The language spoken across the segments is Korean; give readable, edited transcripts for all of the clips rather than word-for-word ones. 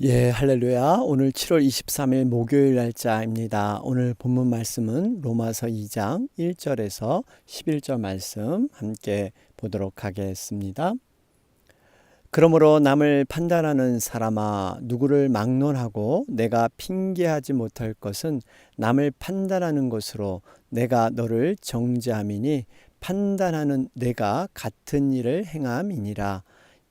예, 할렐루야. 오늘 7월 23일 목요일 날짜입니다. 오늘 본문 말씀은 로마서 2장 1절에서 11절 말씀 함께 보도록 하겠습니다. 그러므로 남을 판단하는 사람아, 누구를 막론하고 내가 핑계하지 못할 것은 남을 판단하는 것으로 내가 너를 정죄함이니 판단하는 내가 같은 일을 행함이니라.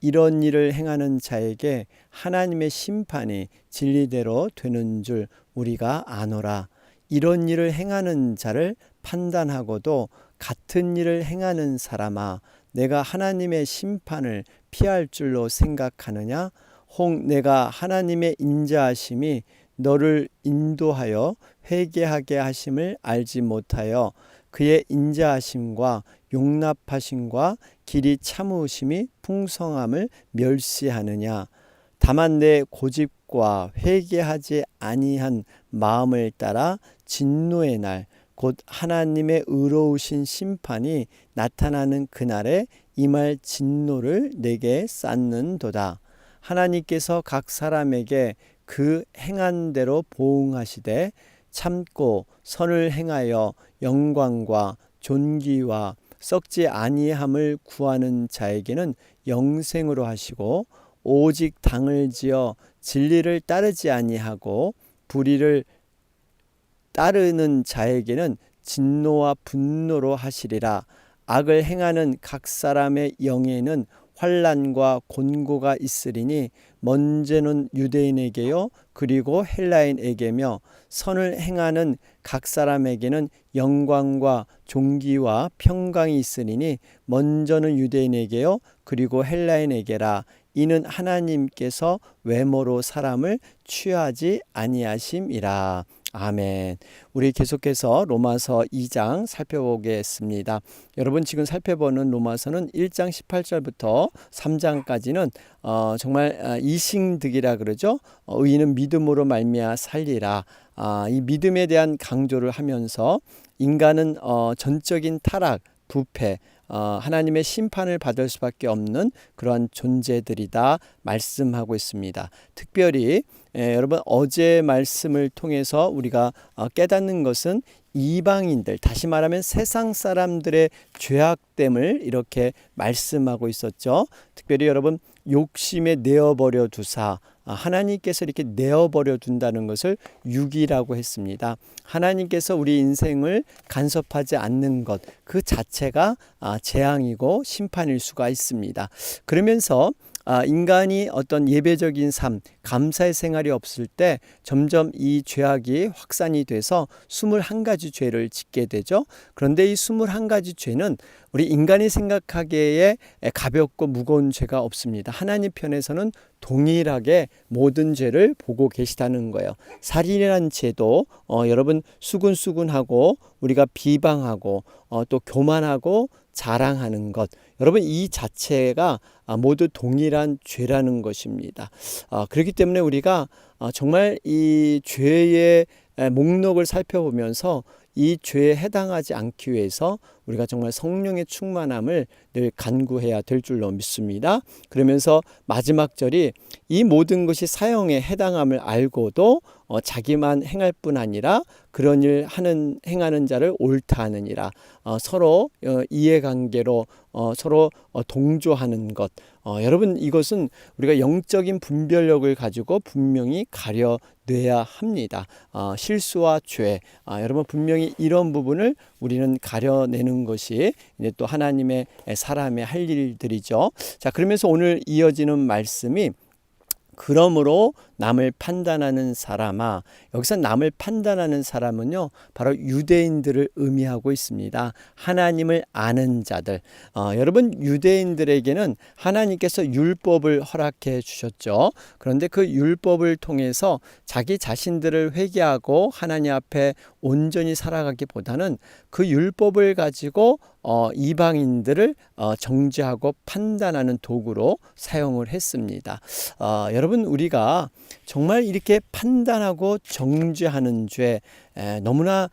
이런 일을 행하는 자에게 하나님의 심판이 진리대로 되는 줄 우리가 아노라. 이런 일을 행하는 자를 판단하고도 같은 일을 행하는 사람아, 내가 하나님의 심판을 피할 줄로 생각하느냐? 혹 내가 하나님의 인자하심이 너를 인도하여 회개하게 하심을 알지 못하여 그의 인자하심과 용납하심과 길이 참으심이 풍성함을 멸시하느냐? 다만 내 고집과 회개하지 아니한 마음을 따라 진노의 날 곧 하나님의 의로우신 심판이 나타나는 그날에 임할 진노를 내게 쌓는도다. 하나님께서 각 사람에게 그 행한 대로 보응하시되 참고 선을 행하여 영광과 존귀와 썩지 아니함을 구하는 자에게는 영생으로 하시고, 오직 당을 지어 진리를 따르지 아니하고 불의를 따르는 자에게는 진노와 분노로 하시리라. 악을 행하는 각 사람의 영에는 환난과 곤고가 있으리니 먼저는 유대인에게요 그리고 헬라인에게며, 선을 행하는 각 사람에게는 영광과 존귀와 평강이 있으리니 먼저는 유대인에게요 그리고 헬라인에게라. 이는 하나님께서 외모로 사람을 취하지 아니하심이라. 아멘. 우리 계속해서 로마서 2장 살펴보겠습니다. 여러분, 지금 살펴보는 로마서는 1장 18절부터 3장까지는 정말 이신득이라 그러죠. 의인은 믿음으로 말미암아 살리라. 이 믿음에 대한 강조를 하면서 인간은 전적인 타락, 부패, 하나님의 심판을 받을 수밖에 없는 그러한 존재들이다 말씀하고 있습니다. 특별히 여러분, 어제 말씀을 통해서 우리가 깨닫는 것은 이방인들, 다시 말하면 세상 사람들의 죄악됨을 이렇게 말씀하고 있었죠. 특별히 여러분, 욕심에 내어버려 두사, 하나님께서 이렇게 내어버려 둔다는 것을 육이라고 했습니다. 하나님께서 우리 인생을 간섭하지 않는 것, 그 자체가 재앙이고 심판일 수가 있습니다. 그러면서 인간이 어떤 예배적인 삶, 감사의 생활이 없을 때 점점 이 죄악이 확산이 돼서 21가지 죄를 짓게 되죠. 그런데 이 21가지 죄는 우리 인간이 생각하기에 가볍고 무거운 죄가 없습니다. 하나님 편에서는 동일하게 모든 죄를 보고 계시다는 거예요. 살인이라는 죄도 여러분, 수근수근하고 우리가 비방하고 또 교만하고 자랑하는 것, 여러분, 이 자체가 모두 동일한 죄라는 것입니다. 그렇기 때문에 우리가 정말 이 죄의 목록을 살펴보면서 이 죄에 해당하지 않기 위해서 우리가 정말 성령의 충만함을 늘 간구해야 될 줄로 믿습니다. 그러면서 마지막 절이 이 모든 것이 사형에 해당함을 알고도 자기만 행할 뿐 아니라 그런 일 행하는 자를 옳다 하느니라. 서로 이해관계로 서로 동조하는 것. 여러분, 이것은 우리가 영적인 분별력을 가지고 분명히 가려내야 합니다. 실수와 죄, 여러분, 분명히 이런 부분을 우리는 가려내는 것이 이제 또 하나님의 사람의 할 일들이죠. 자, 그러면서 오늘 이어지는 말씀이 그러므로 남을 판단하는 사람아, 여기서 남을 판단하는 사람은요, 바로 유대인들을 의미하고 있습니다. 하나님을 아는 자들. 여러분, 유대인들에게는 하나님께서 율법을 허락해 주셨죠. 그런데 그 율법을 통해서 자기 자신들을 회개하고 하나님 앞에 온전히 살아가기보다는 그 율법을 가지고 이방인들을 정죄하고 판단하는 도구로 사용을 했습니다. 여러분, 우리가 정말 이렇게 판단하고 정죄하는 죄, 너무나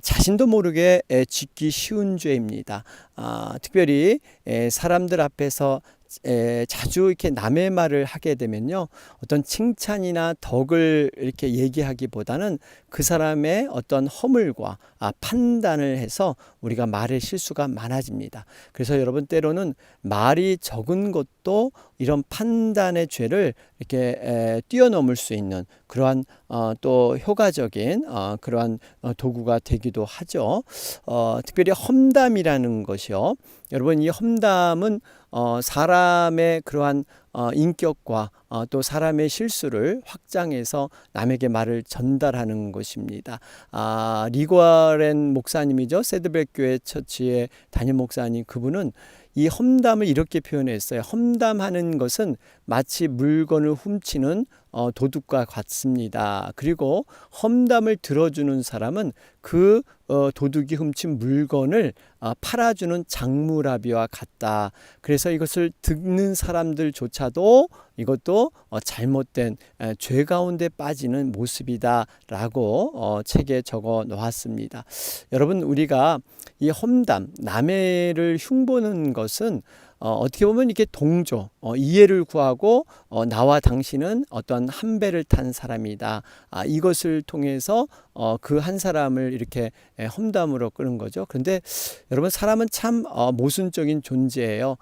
자신도 모르게 짓기 쉬운 죄입니다. 특별히 사람들 앞에서 자주 이렇게 남의 말을 하게 되면요, 어떤 칭찬이나 덕을 이렇게 얘기하기보다는 그 사람의 어떤 허물과 판단을 해서 우리가 말의 실수가 많아집니다. 그래서 여러분, 때로는 말이 적은 것도 이런 판단의 죄를 이렇게 뛰어넘을 수 있는 그러한 또 효과적인 그러한 도구가 되기도 하죠. 특별히 험담이라는 것이요. 여러분, 이 험담은 사람의 그러한 인격과 또 사람의 실수를 확장해서 남에게 말을 전달하는 것입니다. 리거렌 목사님이죠. 새드백 교회 처치의 담임 목사님, 그분은 이 험담을 이렇게 표현했어요. 험담하는 것은 마치 물건을 훔치는 도둑과 같습니다. 그리고 험담을 들어주는 사람은 그 도둑이 훔친 물건을 팔아주는 장무라비와 같다. 그래서 이것을 듣는 사람들조차도 이것도 잘못된 죄 가운데 빠지는 모습이다라고 책에 적어 놓았습니다. 여러분, 우리가 이 험담, 남해를 흉보는 것은 어떻게 보면 이렇게 동조, 이해를 구하고 나와 당신은 어떤 한 배를 탄 사람이다. 이것을 통해서 그 한 사람을 이렇게 험담으로 끄는 거죠. 그런데 여러분, 사람은 참 모순적인 존재예요.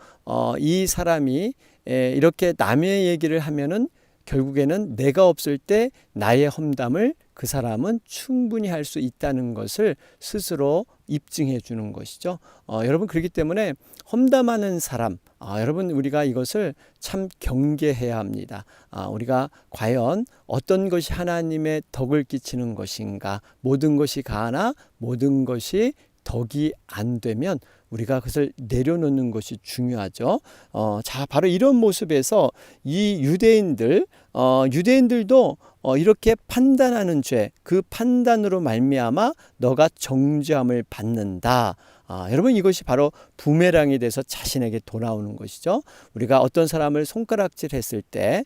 이 사람이 이렇게 남의 얘기를 하면은 결국에는 내가 없을 때 나의 험담을 그 사람은 충분히 할 수 있다는 것을 스스로 입증해 주는 것이죠. 여러분, 그렇기 때문에 험담하는 사람, 여러분, 우리가 이것을 참 경계해야 합니다. 우리가 과연 어떤 것이 하나님의 덕을 끼치는 것인가, 모든 것이 가하나 모든 것이 덕이 안 되면 우리가 그것을 내려놓는 것이 중요하죠. 자, 바로 이런 모습에서 이 유대인들도 이렇게 판단하는 죄, 그 판단으로 말미암아 너가 정죄함을 받는다. 여러분, 이것이 바로 부메랑이 돼서 자신에게 돌아오는 것이죠. 우리가 어떤 사람을 손가락질 했을 때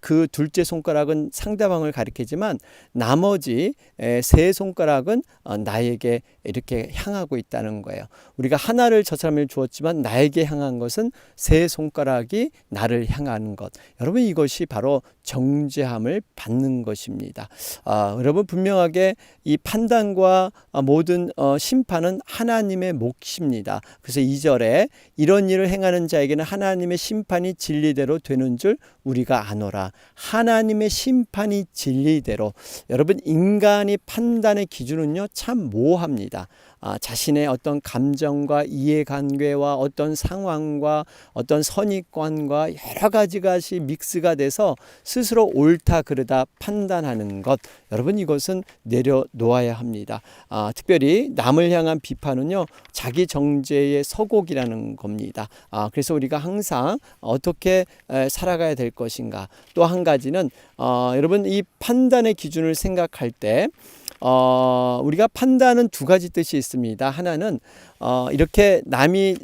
그 둘째 손가락은 상대방을 가리키지만 나머지 세 손가락은 나에게 이렇게 향하고 있다는 거예요. 우리가 하나를 저 사람을 주었지만 나에게 향한 것은 세 손가락이 나를 향하는 것. 여러분, 이것이 바로 정죄함을 받는 것입니다. 여러분, 분명하게 이 판단과 모든 심판은 하나님의 몫입니다. 그래서 2절에 이런 일을 행하는 자에게는 하나님의 심판이 진리대로 되는 줄 우리가 아노라. 하나님의 심판이 진리대로. 여러분, 인간이 판단의 기준은요, 참 모호합니다. 자신의 어떤 감정과 이해관계와 어떤 상황과 어떤 선입관과 여러 가지가 믹스가 돼서 스스로 옳다 그르다 판단하는 것, 여러분, 이것은 내려놓아야 합니다. 특별히 남을 향한 비판은요, 자기 정죄의 서곡이라는 겁니다. 그래서 우리가 항상 어떻게 살아가야 될 것인가. 또 한 가지는 여러분, 이 판단의 기준을 생각할 때 우리가 판단은 두 가지 뜻이 있습니다. 하나는 이렇게 남이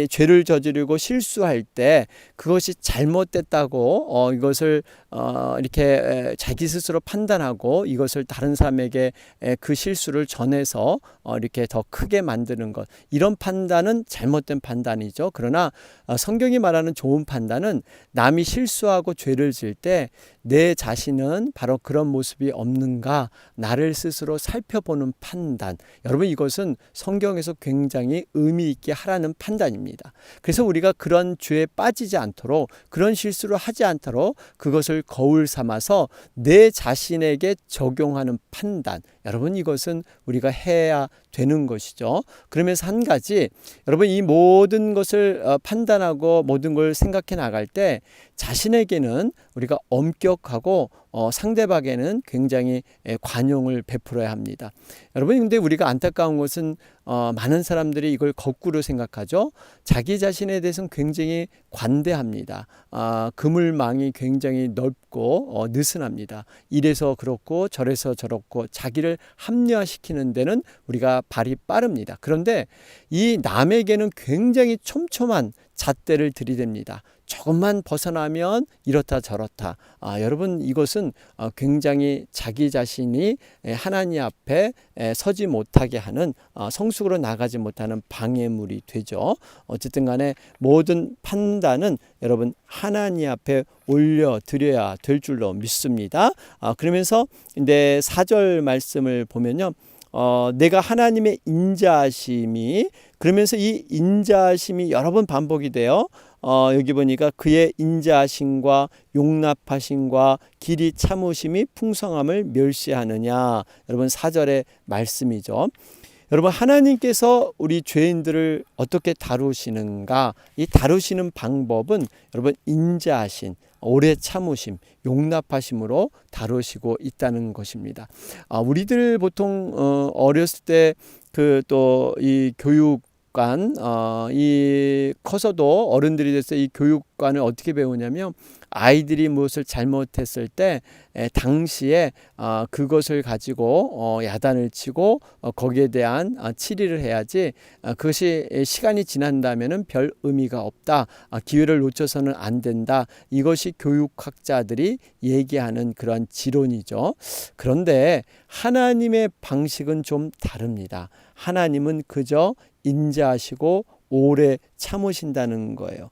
죄를 저지르고 실수할 때 그것이 잘못됐다고 이것을 이렇게 자기 스스로 판단하고 이것을 다른 사람에게 그 실수를 전해서 이렇게 더 크게 만드는 것, 이런 판단은 잘못된 판단이죠. 그러나 성경이 말하는 좋은 판단은 남이 실수하고 죄를 지을 때 내 자신은 바로 그런 모습이 없는가, 나를 스스로 살펴보는 판단. 여러분, 이것은 성경에서 굉장히 의미 있게 하라는 판단입니다. 그래서 우리가 그런 죄에 빠지지 않도록, 그런 실수를 하지 않도록 그것을 거울 삼아서 내 자신에게 적용하는 판단, 여러분, 이것은 우리가 해야 되는 것이죠. 그러면서 한 가지, 여러분, 이 모든 것을 판단하고 모든 걸 생각해 나갈 때 자신에게는 우리가 엄격하고 상대방에게는 굉장히 관용을 베풀어야 합니다. 여러분, 근데 우리가 안타까운 것은 많은 사람들이 이걸 거꾸로 생각하죠. 자기 자신에 대해서는 굉장히 관대합니다. 그물망이 굉장히 넓고 느슨합니다. 이래서 그렇고 저래서 저렇고 자기를 합리화시키는 데는 우리가 발이 빠릅니다. 그런데 이 남에게는 굉장히 촘촘한 잣대를 들이댑니다. 조금만 벗어나면 이렇다 저렇다. 여러분 이것은 굉장히 자기 자신이 하나님 앞에 서지 못하게 하는 성숙으로 나가지 못하는 방해물이 되죠. 어쨌든 간에 모든 판단은 여러분 하나님 앞에 올려드려야 될 줄로 믿습니다. 그러면서 이제 4절 말씀을 보면요. 내가 하나님의 인자하심이, 그러면서 이 인자하심이 여러 번 반복이 돼요. 여기 보니까 그의 인자하심과 용납하심과 길이 참으심이 풍성함을 멸시하느냐. 여러분 4절의 말씀이죠. 여러분 하나님께서 우리 죄인들을 어떻게 다루시는가? 이 다루시는 방법은 여러분 인자하심, 오래 참으심, 용납하심으로 다루시고 있다는 것입니다. 우리들 보통 어렸을 때 그 또 이 교육관 이 커서도 어른들이 돼서 이 교육관을 어떻게 배우냐면 아이들이 무엇을 잘못했을 때 당시에 그것을 가지고 야단을 치고 거기에 대한 치리를 해야지 그것이 시간이 지난다면은 별 의미가 없다. 기회를 놓쳐서는 안 된다. 이것이 교육학자들이 얘기하는 그러한 지론이죠. 그런데 하나님의 방식은 좀 다릅니다. 하나님은 그저 인자하시고 오래 참으신다는 거예요.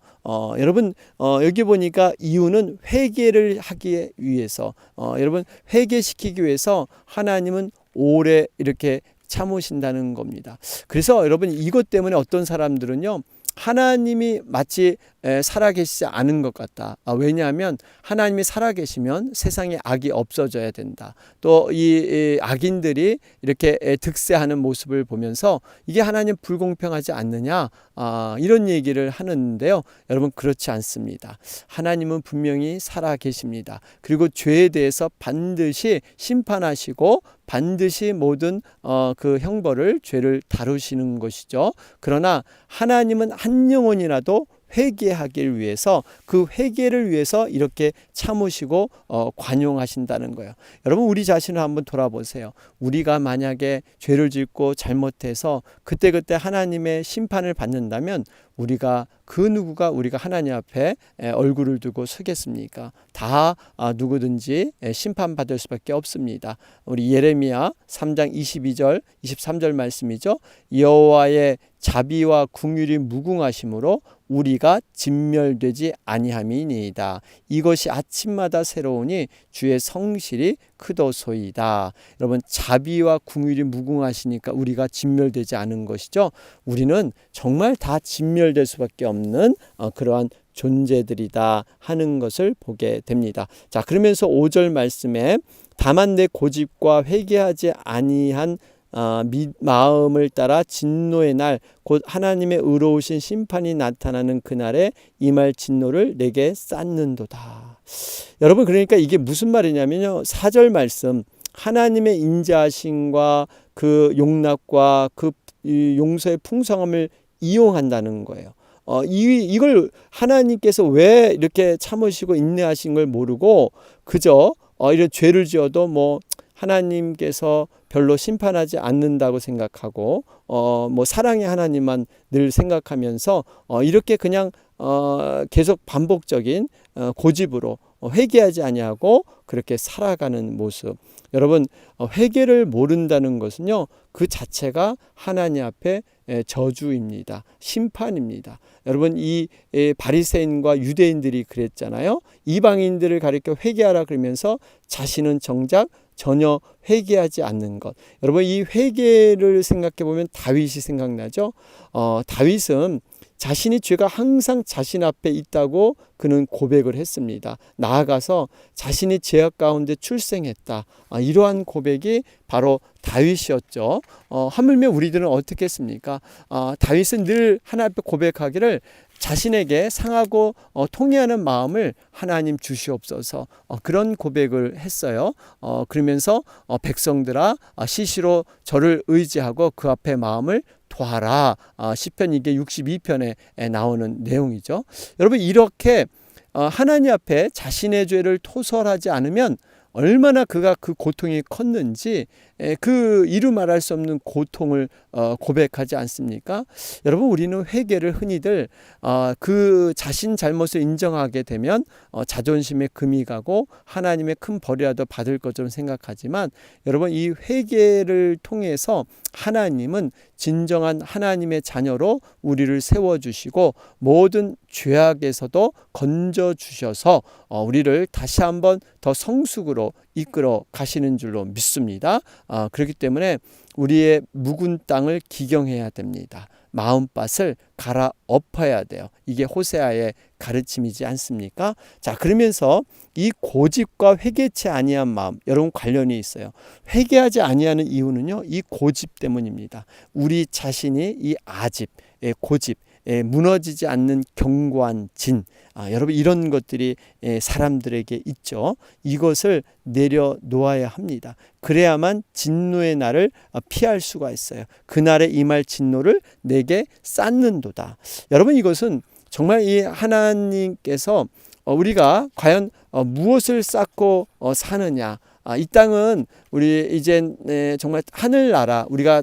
여러분 여기 보니까 이유는 회개를 하기 위해서 여러분 회개시키기 위해서 하나님은 오래 이렇게 참으신다는 겁니다. 그래서 여러분 이것 때문에 어떤 사람들은요 하나님이 마치 살아계시지 않은 것 같다. 왜냐하면 하나님이 살아계시면 세상에 악이 없어져야 된다. 또 이 악인들이 이렇게 득세하는 모습을 보면서 이게 하나님 불공평하지 않느냐 이런 얘기를 하는데요. 여러분 그렇지 않습니다. 하나님은 분명히 살아계십니다. 그리고 죄에 대해서 반드시 심판하시고 반드시 모든 그 형벌을 죄를 다루시는 것이죠. 그러나 하나님은 한 영혼이라도 회개하길 위해서 그 회개를 위해서 이렇게 참으시고 관용하신다는 거예요. 여러분 우리 자신을 한번 돌아보세요. 우리가 만약에 죄를 짓고 잘못해서 그때그때 하나님의 심판을 받는다면 우리가 그 누구가 우리가 하나님 앞에 얼굴을 두고 서겠습니까? 다 누구든지 심판받을 수밖에 없습니다. 우리 예레미야 3장 22절 23절 말씀이죠. 여호와의 자비와 긍휼이 무궁하심으로 우리가 진멸되지 아니함이니이다. 이것이 아침마다 새로우니 주의 성실이 크도소이다. 여러분 자비와 긍휼이 무궁하시니까 우리가 진멸되지 않은 것이죠. 우리는 정말 다 진멸될 수밖에 없는 그러한 존재들이다 하는 것을 보게 됩니다. 자, 그러면서 5절 말씀에 다만 내 고집과 회개하지 아니한 마음을 따라 진노의 날 곧 하나님의 의로우신 심판이 나타나는 그날에 임할 진노를 내게 쌓는도다. 여러분 그러니까 이게 무슨 말이냐면요. 4절 말씀 하나님의 인자하심과 그 용납과 그 용서의 풍성함을 이용한다는 거예요. 이걸 하나님께서 왜 이렇게 참으시고 인내하신 걸 모르고 그저 이런 죄를 지어도 뭐 하나님께서 별로 심판하지 않는다고 생각하고 뭐 사랑의 하나님만 늘 생각하면서 이렇게 그냥 계속 반복적인 고집으로 회개하지 아니하고 그렇게 살아가는 모습. 여러분 회개를 모른다는 것은요 그 자체가 하나님 앞에 저주입니다. 심판입니다. 여러분 이 바리새인과 유대인들이 그랬잖아요. 이방인들을 가리켜 회개하라 그러면서 자신은 정작 전혀 회개하지 않는 것. 여러분 이 회개를 생각해 보면 다윗이 생각나죠. 다윗은 자신이 죄가 항상 자신 앞에 있다고 그는 고백을 했습니다. 나아가서 자신이 죄악 가운데 출생했다. 이러한 고백이 바로 다윗이었죠. 하물며 우리들은 어떻게 했습니까? 다윗은 늘 하나님 앞에 고백하기를 자신에게 상하고 통해하는 마음을 하나님 주시옵소서 그런 고백을 했어요. 그러면서 백성들아 시시로 저를 의지하고 그 앞에 마음을 도하라. 시편 이게 62편에 나오는 내용이죠. 여러분 이렇게 하나님 앞에 자신의 죄를 토설하지 않으면 얼마나 그가 그 고통이 컸는지 그 이루 말할 수 없는 고통을 고백하지 않습니까? 여러분, 우리는 회개를 흔히들 그 자신 잘못을 인정하게 되면 자존심에 금이 가고 하나님의 큰 벌이라도 받을 것처럼 생각하지만, 여러분, 이 회개를 통해서 하나님은 진정한 하나님의 자녀로 우리를 세워주시고 모든 죄악에서도 건져주셔서 우리를 다시 한번 더 성숙으로 이끌어 가시는 줄로 믿습니다. 그렇기 때문에 우리의 묵은 땅을 기경해야 됩니다. 마음밭을 갈아엎어야 돼요. 이게 호세아의 가르침이지 않습니까? 자, 그러면서 이 고집과 회개치 아니한 마음, 여러분 관련이 있어요. 회개하지 아니하는 이유는요, 이 고집 때문입니다. 우리 자신이 이 아집, 고집, 무너지지 않는 견고한 진, 여러분, 이런 것들이 사람들에게 있죠. 이것을 내려놓아야 합니다. 그래야만 진노의 날을 피할 수가 있어요. 그날에 임할 진노를 내게 쌓는도다. 여러분, 이것은 정말 이 하나님께서 우리가 과연 무엇을 쌓고 사느냐, 이 땅은 우리 이제 정말 하늘나라, 우리가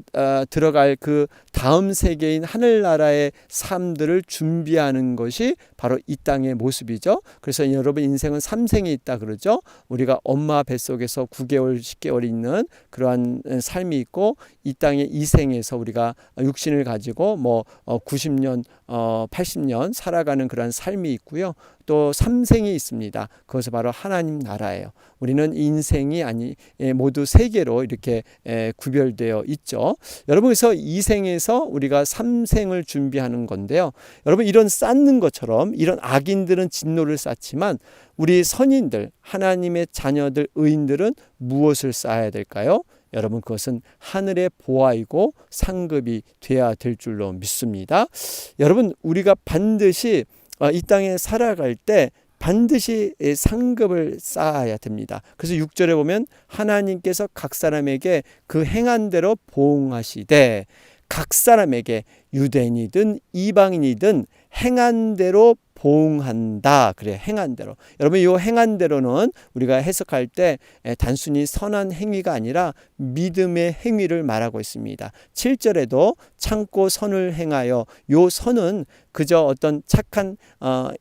들어갈 그 다음 세계인 하늘나라의 삶들을 준비하는 것이 바로 이 땅의 모습이죠. 그래서 여러분, 인생은 3생이 있다 그러죠. 우리가 엄마 뱃속에서 9개월, 10개월 있는 그러한 삶이 있고, 이 땅의 2생에서 우리가 육신을 가지고 90년, 80년 살아가는 그러한 삶이 있고요. 또 3생이 있습니다. 그것은 바로 하나님 나라예요. 우리는 인생이 모두 세 개로 이렇게 구별되어 있죠. 여러분, 그래서 2생에서 우리가 3생을 준비하는 건데요. 여러분, 이런 쌓는 것처럼 이런 악인들은 진노를 쌓지만 우리 선인들, 하나님의 자녀들, 의인들은 무엇을 쌓아야 될까요? 여러분, 그것은 하늘의 보화이고 상급이 되어야 될 줄로 믿습니다. 여러분, 우리가 반드시 이 땅에 살아갈 때 반드시 상급을 쌓아야 됩니다. 그래서 6절에 보면 하나님께서 각 사람에게 그 행한 대로 보응하시되, 각 사람에게 유대인이든 이방인이든 행한 대로 보응한다. 그래, 행한 대로. 여러분, 이 행한 대로는 우리가 해석할 때 단순히 선한 행위가 아니라 믿음의 행위를 말하고 있습니다. 7절에도 참고 선을 행하여, 요 선은 그저 어떤 착한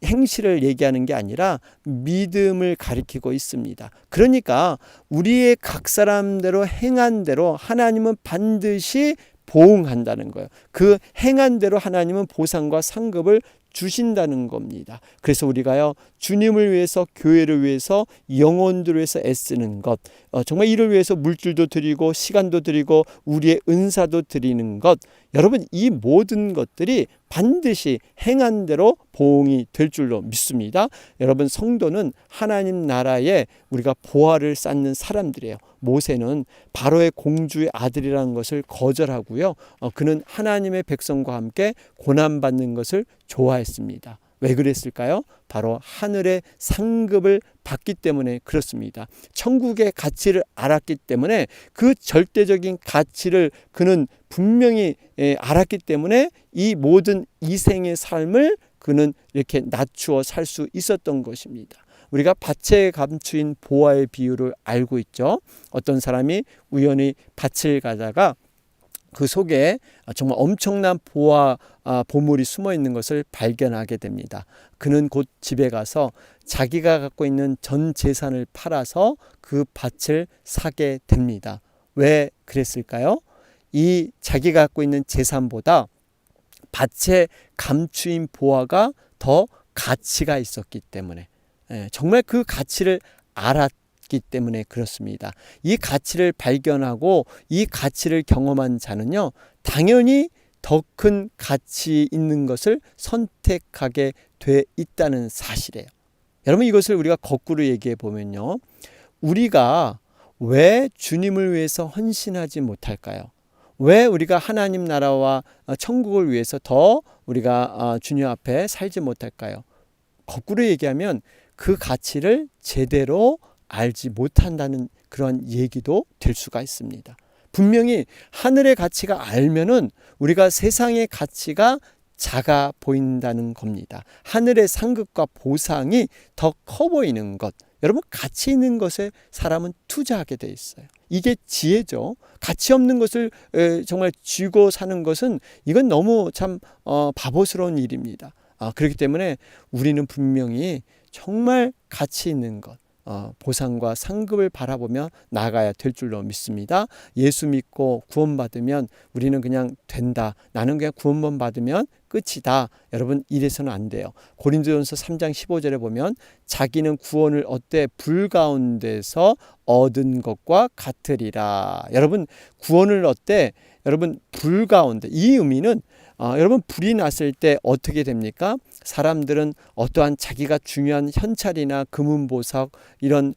행실을 얘기하는 게 아니라 믿음을 가리키고 있습니다. 그러니까 우리의 각 사람대로 행한 대로 하나님은 반드시 보응한다는 거예요. 그 행한 대로 하나님은 보상과 상급을 주신다는 겁니다. 그래서 우리가요, 주님을 위해서, 교회를 위해서, 영혼들을 위해서 애쓰는 것, 정말 이를 위해서 물질도 드리고 시간도 드리고 우리의 은사도 드리는 것, 여러분, 이 모든 것들이 반드시 행한 대로 보응이 될 줄로 믿습니다. 여러분, 성도는 하나님 나라에 우리가 보화를 쌓는 사람들이에요. 모세는 바로의 공주의 아들이라는 것을 거절하고요, 그는 하나님의 백성과 함께 고난받는 것을 좋아했습니다. 왜 그랬을까요? 바로 하늘의 상급을 받기 때문에 그렇습니다. 천국의 가치를 알았기 때문에, 그 절대적인 가치를 그는 분명히 알았기 때문에 이 모든 이생의 삶을 그는 이렇게 낮추어 살 수 있었던 것입니다. 우리가 밭에 감추인 보화의 비유를 알고 있죠. 어떤 사람이 우연히 밭을 가다가 그 속에 정말 엄청난 보물이 숨어 있는 것을 발견하게 됩니다. 그는 곧 집에 가서 자기가 갖고 있는 전 재산을 팔아서 그 밭을 사게 됩니다. 왜 그랬을까요? 이 자기가 갖고 있는 재산보다 밭에 감추인 보화가 더 가치가 있었기 때문에, 정말 그 가치를 알았기 때문에 그렇습니다. 이 가치를 발견하고 이 가치를 경험한 자는요, 당연히 더 큰 가치 있는 것을 선택하게 돼 있다는 사실이에요. 여러분, 이것을 우리가 거꾸로 얘기해 보면요, 우리가 왜 주님을 위해서 헌신하지 못할까요? 왜 우리가 하나님 나라와 천국을 위해서 더 우리가 주님 앞에 살지 못할까요? 거꾸로 얘기하면 그 가치를 제대로 알지 못한다는 그런 얘기도 될 수가 있습니다. 분명히 하늘의 가치가 알면은 우리가 세상의 가치가 작아 보인다는 겁니다. 하늘의 상급과 보상이 더 커 보이는 것. 여러분, 가치 있는 것에 사람은 투자하게 돼 있어요. 이게 지혜죠. 가치 없는 것을 정말 쥐고 사는 것은 이건 너무 참 바보스러운 일입니다. 그렇기 때문에 우리는 분명히 정말 가치 있는 것, 보상과 상급을 바라보며 나가야 될 줄로 믿습니다. 예수 믿고 구원받으면 우리는 그냥 된다. 나는 그냥 구원만 받으면 끝이다. 여러분, 이래서는 안 돼요. 고린도전서 3장 15절에 보면 자기는 구원을 얻되 불 가운데서 얻은 것과 같으리라. 여러분, 구원을 얻되 여러분 불 가운데, 이 의미는 여러분, 불이 났을 때 어떻게 됩니까? 사람들은 어떠한 자기가 중요한 현찰이나 금은보석 이런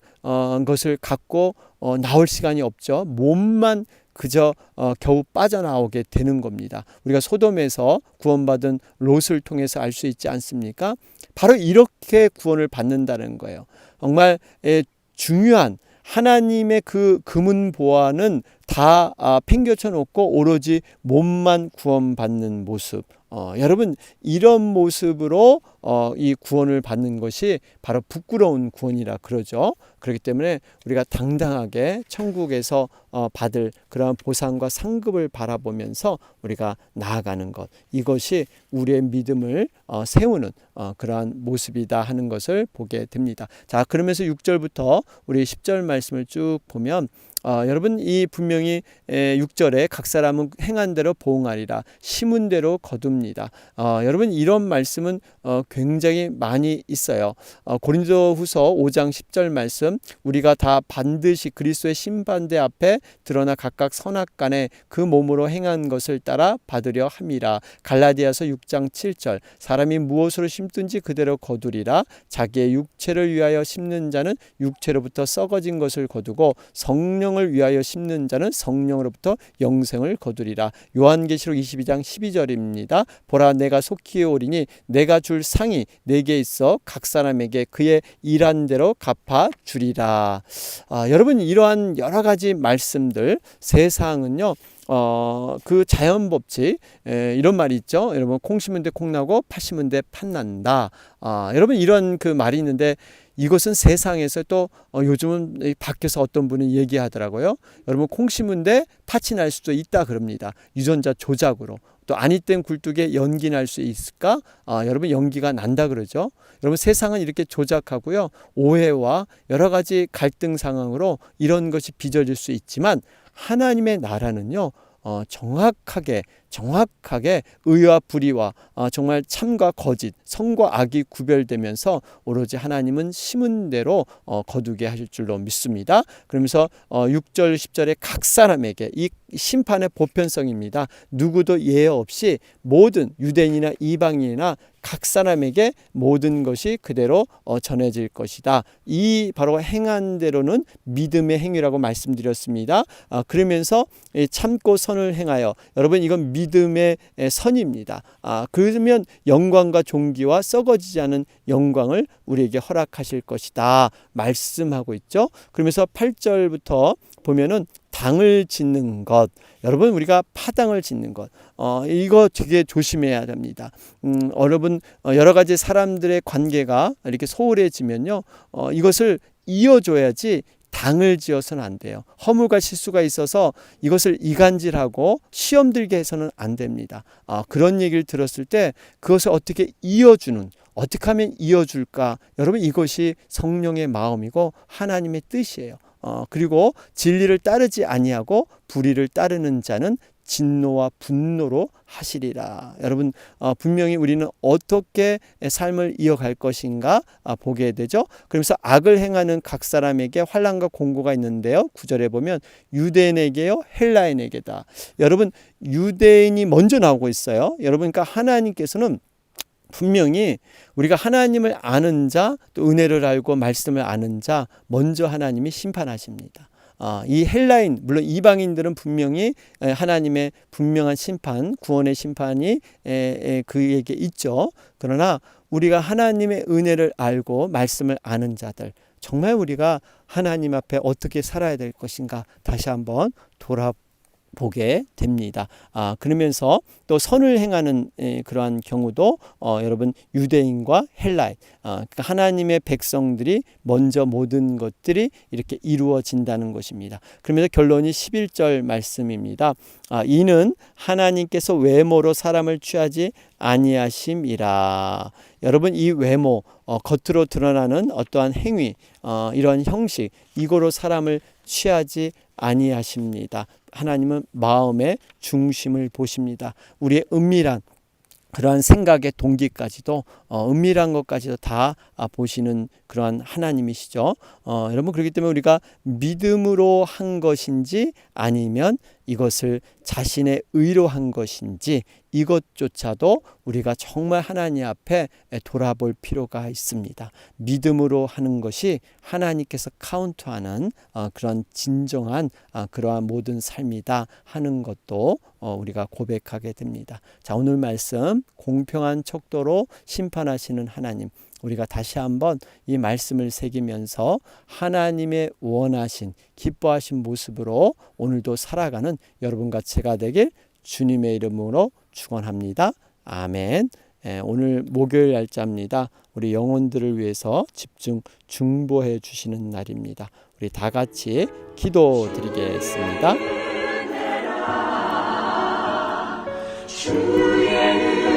것을 갖고 나올 시간이 없죠. 몸만 그저 겨우 빠져나오게 되는 겁니다. 우리가 소돔에서 구원받은 롯을 통해서 알 수 있지 않습니까? 바로 이렇게 구원을 받는다는 거예요. 정말 중요한 하나님의 그 금은 보화는 다 팽겨쳐 놓고 오로지 몸만 구원받는 모습. 여러분, 이런 모습으로 이 구원을 받는 것이 바로 부끄러운 구원이라 그러죠. 그렇기 때문에 우리가 당당하게 천국에서 받을 그러한 보상과 상급을 바라보면서 우리가 나아가는 것, 이것이 우리의 믿음을 세우는 그러한 모습이다 하는 것을 보게 됩니다. 자, 그러면서 6절부터 우리 10절 말씀을 쭉 보면 여러분, 이 분명히 6절에 각 사람은 행한 대로 보응하리라, 심은 대로 거둡니다. 여러분, 이런 말씀은 굉장히 많이 있어요. 고린도후서 5장 10절 말씀, 우리가 다 반드시 그리스도의 심판대 앞에 드러나 각각 선악간에 그 몸으로 행한 것을 따라 받으려 함이라. 갈라디아서 6장 7절, 사람이 무엇으로 심든지 그대로 거두리라. 자기의 육체를 위하여 심는 자는 육체로부터 썩어진 것을 거두고 성령을 위하여 심는 자는 성령으로부터 영생을 거두리라. 요한계시록 22장 12절입니다. 보라, 내가 속히 오리니 내가 줄 상이 내게 있어 각 사람에게 그의 일한 대로 갚아 주리라. 여러분, 이러한 여러 가지 말씀들, 세상은요 그 자연법칙, 이런 말이 있죠. 여러분, 콩 심은 데 콩 나고 팥 심은 데 팥 난다. 여러분, 이런 그 말이 있는데 이것은 세상에서 또 요즘은 밖에서 어떤 분이 얘기하더라고요. 여러분, 콩 심은 데 팥이 날 수도 있다 그럽니다. 유전자 조작으로. 또 아니땐 굴뚝에 연기 날 수 있을까? 여러분, 연기가 난다 그러죠. 여러분, 세상은 이렇게 조작하고요, 오해와 여러 가지 갈등 상황으로 이런 것이 빚어질 수 있지만 하나님의 나라는요 정확하게 의와 불의와 정말 참과 거짓, 선과 악이 구별되면서 오로지 하나님은 심은 대로 거두게 하실 줄로 믿습니다. 그러면서 6절 10절에 각 사람에게, 이 심판의 보편성입니다. 누구도 예외 없이 모든 유대인이나 이방인이나 각 사람에게 모든 것이 그대로 전해질 것이다. 이 바로 행한 대로는 믿음의 행위라고 말씀드렸습니다. 그러면서 참고 선을 행하여, 여러분, 이건 믿음의 선입니다. 그러면 영광과 존귀와 썩어지지 않은 영광을 우리에게 허락하실 것이다 말씀하고 있죠. 그러면서 8절부터 보면은 당을 짓는 것, 여러분, 우리가 파당을 짓는 것, 이거 되게 조심해야 됩니다. 여러분, 여러 가지 사람들의 관계가 이렇게 소홀해지면요, 이것을 이어줘야지 당을 지어서는 안 돼요. 허물과 실수가 있어서 이것을 이간질하고 시험 들게 해서는 안 됩니다. 그런 얘기를 들었을 때 그것을 어떻게 어떻게 하면 이어줄까? 여러분, 이것이 성령의 마음이고 하나님의 뜻이에요. 그리고 진리를 따르지 아니하고 불의를 따르는 자는 진노와 분노로 하시리라. 여러분, 분명히 우리는 어떻게 삶을 이어갈 것인가 보게 되죠. 그러면서 악을 행하는 각 사람에게 환난과 공고가 있는데요, 9절에 보면 유대인에게요 헬라인에게다. 여러분, 유대인이 먼저 나오고 있어요. 여러분, 그러니까 하나님께서는 분명히 우리가 하나님을 아는 자, 또 은혜를 알고 말씀을 아는 자, 먼저 하나님이 심판하십니다. 이 헬라인, 물론 이방인들은 분명히 하나님의 분명한 심판, 구원의 심판이 그에게 있죠. 그러나 우리가 하나님의 은혜를 알고 말씀을 아는 자들, 정말 우리가 하나님 앞에 어떻게 살아야 될 것인가 다시 한번 보게 됩니다. 그러면서 또 선을 행하는 그러한 경우도 여러분 유대인과 헬라인, 그러니까 하나님의 백성들이 먼저 모든 것들이 이렇게 이루어진다는 것입니다. 그러면서 결론이 11절 말씀입니다. 이는 하나님께서 외모로 사람을 취하지 아니하심이라. 여러분 이 외모, 겉으로 드러나는 어떠한 행위, 이런 형식, 이거로 사람을 취하지 아니하십니다. 하나님은 마음의 중심을 보십니다. 우리의 은밀한 그러한 생각의 동기까지도 은밀한 것까지도 다 보시는 그러한 하나님이시죠. 여러분 그렇기 때문에 우리가 믿음으로 한 것인지 아니면 이것을 자신의 의로 한 것인지 이것조차도 우리가 정말 하나님 앞에 돌아볼 필요가 있습니다. 믿음으로 하는 것이 하나님께서 카운트하는 그런 진정한 그러한 모든 삶이다 하는 것도 우리가 고백하게 됩니다. 자, 오늘 말씀 공평한 척도로 심판하시는 하나님, 우리가 다시 한번 이 말씀을 새기면서 하나님의 원하신 기뻐하신 모습으로 오늘도 살아가는 여러분과 제가 되길 주님의 이름으로 축원합니다. 아멘. 오늘 목요일 날짜입니다. 우리 영혼들을 위해서 집중 중보해 주시는 날입니다. 우리 다 같이 기도드리겠습니다. 주의